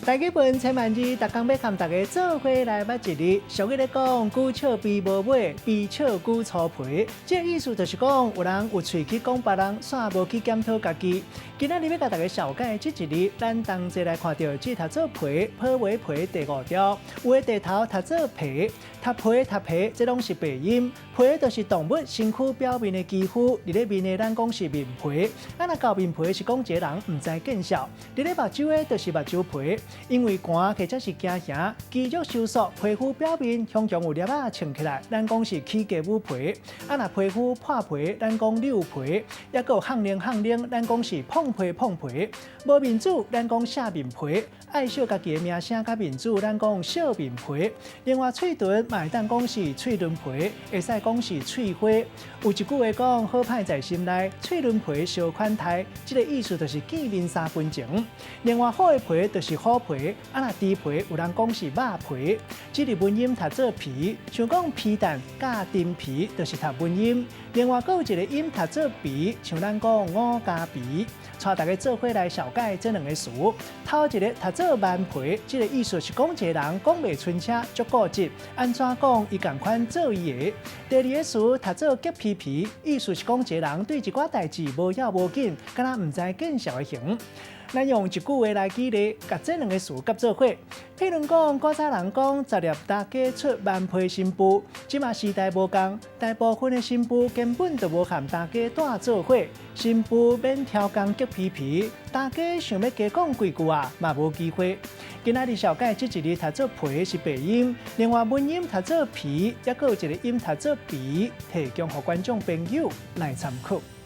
大家本千万字，逐工要和大家做伙来捌一日。俗语咧讲，久笑悲无尾，悲笑久粗皮。这个意思就是讲，有人有喙去讲别人，煞无去检讨家己。今仔日要甲大家小解这一日，咱同齐来看到这读做皮，破为皮第5条。有的地头读做皮，读皮，这拢是白音。皮就是动物身躯表面的肌肤，伫咧面的咱讲是面皮。若到面皮是讲一个人唔知见笑，伫咧目睭的就是目睭皮。因为寒或者是惊吓，肌肉收缩，皮肤表面常常有粒仔撑起来，咱讲是起价母皮。若皮肤破皮，咱讲溜皮，也有烘冷，咱讲是碰皮。无面子，咱讲下面皮。爱惜家己的名声甲面子，咱讲笑面皮。另外，嘴唇嘛会当讲是嘴唇皮，会使讲是喙花。有一句话讲，好歹在心内，嘴唇皮小款待。这个意思就是见面3分情。另外，好的皮就是好皮，若猪皮有人讲是肉皮。这个文音读做皮，像讲皮蛋甲丁皮，就是读文音。另外，还有一个音读做皮，像咱讲五加皮。带大家做伙来小解这2个词。头一个读做蛮皮，这个意思是讲一个人讲袂顺车，足固执，安怎讲伊共款做伊的。第2个词读做急皮，意思是讲一个人对一寡代志无要无紧，敢若唔知见笑的型。咱用一句话来举例，甲这2个词夹做伙。譬如讲，古早人讲10粒大家出蛮皮新妇，即嘛时代无共，大部分的新妇根本就无和大家带做伙。新妇免挑工急皮，大家想要加讲几句啊，嘛无机会。今仔日小解这一日读做皮是白音，另外文音读做皮，也有一个音读做皮，提供给观众朋友来参考。